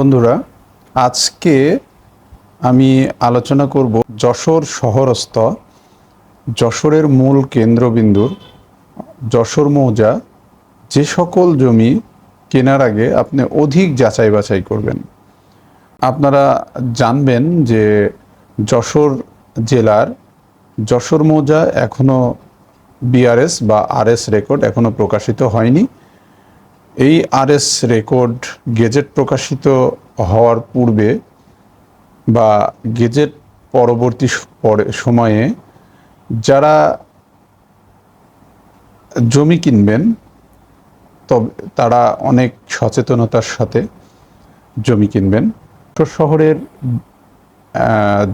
বন্ধুরা, আজকে আমি আলোচনা করব যশোর শহরস্থ যশোরের মূল কেন্দ্রবিন্দুর যশোর মৌজা যে সকল জমি কেনার আগে আপনি অধিক যাচাই বাছাই করবেন। আপনারা জানবেন যে যশোর জেলার যশোর মৌজা এখনও বিআরএস বা আরএস রেকর্ড এখনও প্রকাশিত হয়নি। এই আরএস রেকর্ড গেজেট প্রকাশিত হওয়ার পূর্বে বা গেজেট পরবর্তী সময়ে যারা জমি কিনবেন তবে তারা অনেক সচেতনতার সাথে জমি কিনবেন। শহরের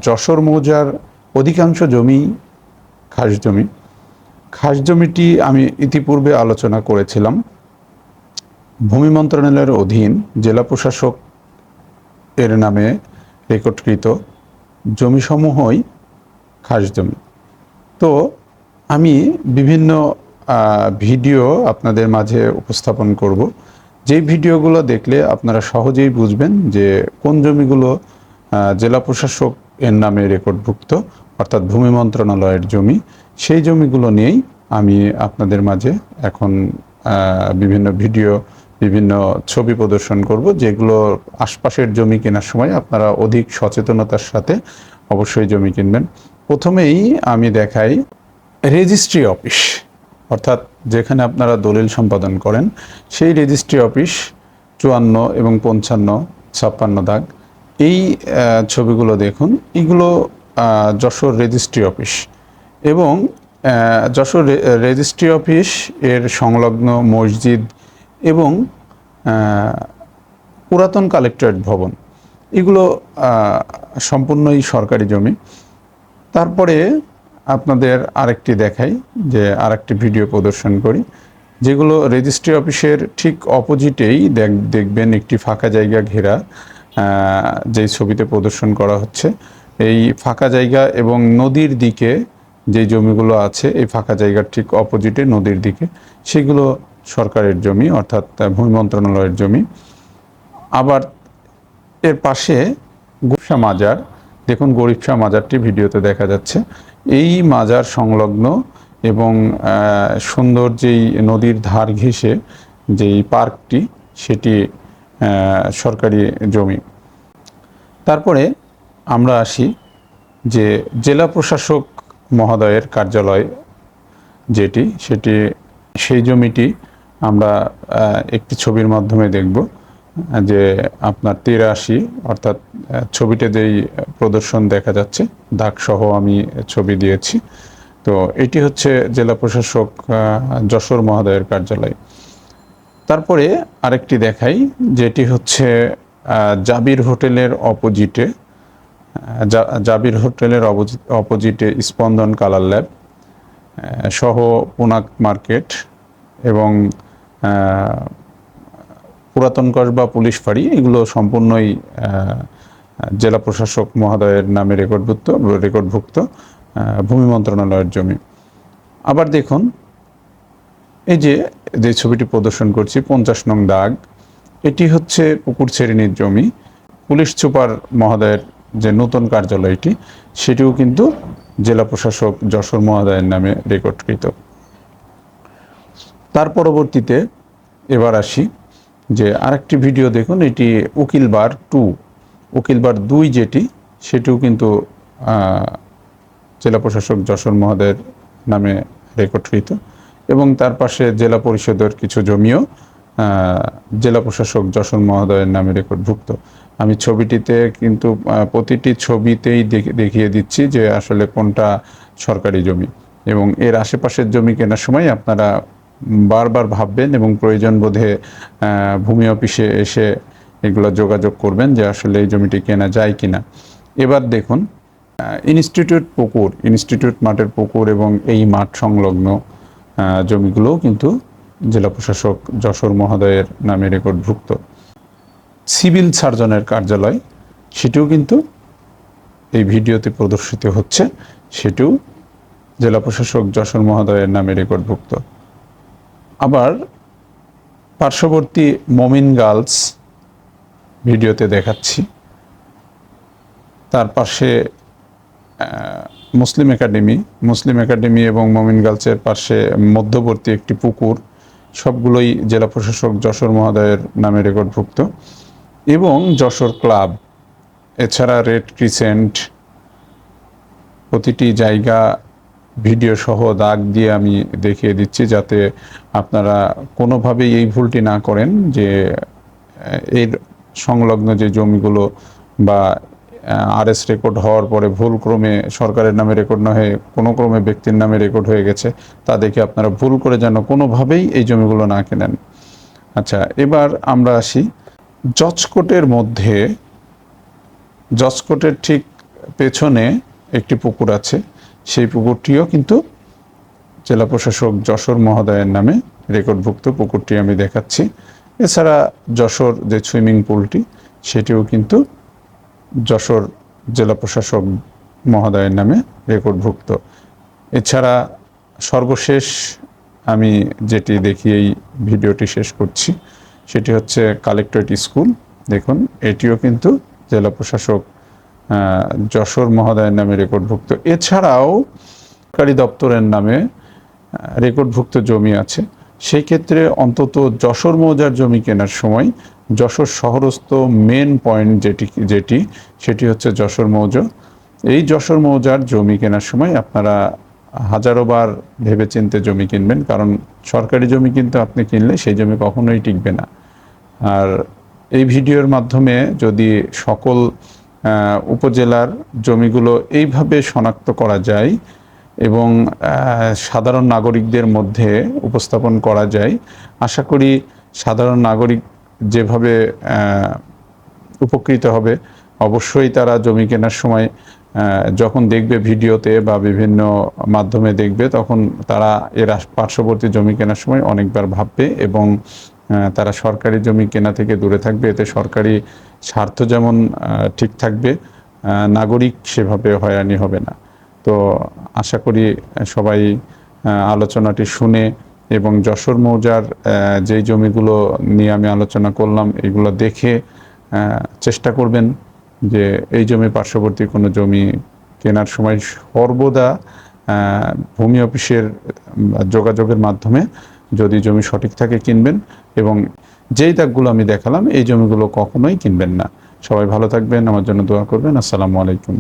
যশোর মৌজার অধিকাংশ জমি খাস জমি। খাস জমিটি আমি ইতিপূর্বে আলোচনা করেছিলাম। ভূমি মন্ত্রণালয়ের অধীন জেলা প্রশাসক এর নামে রেকর্ডকৃত জমিসমূহই খাস জমি। তো আমি বিভিন্ন ভিডিও আপনাদের মাঝে উপস্থাপন করব, যেই ভিডিওগুলো দেখলে আপনারা সহজেই বুঝবেন যে কোন জমিগুলো জেলা প্রশাসক এর নামে রেকর্ডভুক্ত, অর্থাৎ ভূমি মন্ত্রণালয়ের জমি। সেই জমিগুলো নিয়েই আমি আপনাদের মাঝে এখন বিভিন্ন ভিডিও, বিভিন্ন ছবি প্রদর্শন করব, যেগুলো আশপাশের জমি কেনার সময় আপনারা অধিক সচেতনতার সাথে অবশ্যই জমি কিনবেন। প্রথমেই আমি দেখাই রেজিস্ট্রি অফিস, অর্থাৎ যেখানে আপনারা দলিল সম্পাদন করেন সেই রেজিস্ট্রি অফিস 54 এবং 55, 56 দাগ। এই ছবিগুলো দেখুন, এগুলো যশোর রেজিস্ট্রি অফিস এবং যশোর রেজিস্ট্রি অফিস এর সংলগ্ন মসজিদ এবং পুরাতন কালেক্টরেট ভবন, এগুলো সম্পূর্ণই সরকারি জমি। তারপরে আপনাদের আরেকটি দেখাই, যে আরেকটি ভিডিও প্রদর্শন করি, যেগুলো রেজিস্ট্রি অফিসের ঠিক অপোজিটেই দেখবেন একটি ফাঁকা জায়গা ঘেরা, যেই ছবিতে প্রদর্শন করা হচ্ছে। এই ফাঁকা জায়গা এবং নদীর দিকে যে জমিগুলো আছে, এই ফাঁকা জায়গার ঠিক অপোজিটে নদীর দিকে, সেগুলো সরকারের জমি, অর্থাৎ ভূমি মন্ত্রণালয়ের জমি। আবার এর পাশে গরিবশাহ মাজার, দেখুন গরিবশাহ মাজারটি ভিডিওতে দেখা যাচ্ছে। এই মাজার সংলগ্ন এবং সুন্দর যেই নদীর ধার ঘেঁষে যেই পার্কটি, সেটি সরকারি জমি। তারপরে আমরা আসি যে জেলা প্রশাসক মহোদয়ের কার্যালয় সেটি সেই জমিটি আমরা একটি ছবির মাধ্যমে দেখব, যে আপনার 83, অর্থাৎ ছবিতে যেই প্রদর্শন দেখা যাচ্ছে দাগসহ আমি ছবি দিয়েছি। তো এটি হচ্ছে জেলা প্রশাসক যশোর মহোদয়ের কার্যালয়। তারপরে আরেকটি দেখাই, যেটি হচ্ছে জাবির হোটেলের অপোজিটে, জাবির হোটেলের অপোজিটে স্পন্দন কালার ল্যাব সহ পুনাক মার্কেট এবং পুরাতন কসবা পুলিশ ফাঁড়ি, এগুলো সম্পূর্ণই জেলা প্রশাসক মহোদয়ের নামে রেকর্ডভুক্ত ভূমি মন্ত্রণালয়ের জমি। আবার দেখুন, এই যে ছবিটি প্রদর্শন করছি 50 নং দাগ, এটি হচ্ছে পুকুর শ্রেণীর জমি। পুলিশ সুপার মহোদয়ের যে নতুন কার্যালয়টি, সেটিও কিন্তু জেলা প্রশাসক যশোর মহোদয়ের নামে রেকর্ডকৃত। তার পরবর্তীতে এবার আসি যে আরেকটি ভিডিও দেখুন, এটি উকিলবার 2, উকিলবার 2 যেটি, সেটিও কিন্তু জেলা প্রশাসক যশোর মহোদয়ের নামে রেকর্ডকৃত এবং তার পাশে জেলা পরিষদের কিছু জমিও জেলা প্রশাসক যশোর মহোদয়ের নামে রেকর্ডভুক্ত। আমি ছবিটিতে কিন্তু প্রতিটি ছবিতেই দেখিয়ে দিচ্ছি যে আসলে কোনটা সরকারি জমি, এবং এর আশেপাশের জমি কেনার সময় আপনারা বারবার ভাববেন এবং প্রয়োজন বোধে ভূমি অফিসে এসে এগুলো যোগাযোগ করবেন যে আসলে এই জমিটি কেনা যায় কিনা। এবার দেখুন ইনস্টিটিউট মাঠের পুকুর এবং এই মাঠ সংলগ্ন জমিগুলোও কিন্তু জেলা প্রশাসক যশোর মহোদয়ের নামে রেকর্ডভুক্ত। সিভিল সার্জনের কার্যালয়, সেটিও কিন্তু এই ভিডিওতে প্রদর্শিত হচ্ছে, সেটিও জেলা প্রশাসক যশোর মহোদয়ের নামে রেকর্ডভুক্ত। আবার পার্শ্ববর্তী মমিন গার্লস ভিডিওতে দেখাচ্ছি। তার পাশে মুসলিম একাডেমি এবং মমিন গার্লসের পাশে মধ্যবর্তী একটি পুকুর, সবগুলোই জেলা প্রশাসক যশোর মহোদয়ের নামে রেকর্ডভুক্ত, এবং যশোর ক্লাব, এছাড়া রেড ক্রিসেন্ট, প্রতিটি জায়গা ভিডিও সহ দাগ দিয়ে আমি দেখিয়ে দিচ্ছি, যাতে আপনারা কোনোভাবেই এই ভুলটি না করেন যে এর সংলগ্ন যে জমিগুলো বা আরএস রেকর্ড হওয়ার পরে ভুলক্রমে সরকারের নামে রেকর্ড না হয়ে কোনো ক্রমে ব্যক্তির নামে রেকর্ড হয়ে গেছে, তা দেখে আপনারা ভুল করে যেন কোনোভাবেই এই জমিগুলো না কেনেন। আচ্ছা, এবার আমরা আসি জজকোর্টের মধ্যে। জজকোর্টের ঠিক পেছনে একটি পুকুর আছে, সেই পুকুরটিও কিন্তু জেলা প্রশাসক যশোর মহোদয়ের নামে রেকর্ডভুক্ত, পুকুরটি আমি দেখাচ্ছি। এছাড়া যশোর যে সুইমিং পুলটি, সেটিও কিন্তু যশোর জেলা প্রশাসক মহোদয়ের নামে রেকর্ডভুক্ত। এছাড়া সর্বশেষ আমি যেটি দেখিয়েই ভিডিওটি শেষ করছি, সেটি হচ্ছে কালেক্টরেট স্কুল। দেখুন, এটিও কিন্তু জেলা প্রশাসক যশোর মহোদয়ের নামে রেকর্ডভুক্ত। এছাড়াও সরকারি দপ্তরের নামে রেকর্ডভুক্ত জমি আছে। সেই ক্ষেত্রে অন্তত যশোর মৌজার জমি কেনার সময় যশোর শহরস্থ মেন পয়েন্ট সেটি হচ্ছে যশোর মৌজা। এই যশোর মৌজার জমি কেনার সময় আপনারা হাজারোবার ভেবেচিন্তে জমি কিনবেন, কারণ সরকারি জমি কিন্তু আপনি কিনলে সেই জমি কখনোই টিকবে না। আর এই ভিডিওর মাধ্যমে যদি সকল উপজেলার জমিগুলো এইভাবে শনাক্ত করা যায় এবং সাধারণ নাগরিকদের মধ্যে উপস্থাপন করা যায়, আশা করি সাধারণ নাগরিক যেভাবে উপকৃত হবে, অবশ্যই তারা জমি কেনার সময় যখন দেখবে ভিডিওতে বা বিভিন্ন মাধ্যমে দেখবে, তখন তারা এর পার্শ্ববর্তী জমি কেনার সময় অনেকবার ভাববে এবং তারা সরকারি জমি কেনা থেকে দূরে থাকবে। এতে সরকারি স্বার্থ যেমন ঠিক থাকবে, নাগরিক সেভাবে হয়রানি হবে না। তো আশা করি সবাই আলোচনাটি শুনে এবং যশোর মৌজার যেই জমিগুলো নিয়ে আমি আলোচনা করলাম, এগুলো দেখে চেষ্টা করবেন যে এই জমি পার্শ্ববর্তী কোনো জমি কেনার সময় সর্বদা ভূমি অফিসের যোগাযোগের মাধ্যমে যদি জমি সঠিক থাকে কিনবেন, এবং যেই দাগগুলো আমি দেখালাম এই জমিগুলো কখনোই কিনবেন না। সবাই ভালো থাকবেন, আমার জন্য দোয়া করবেন। আসসালামু আলাইকুম।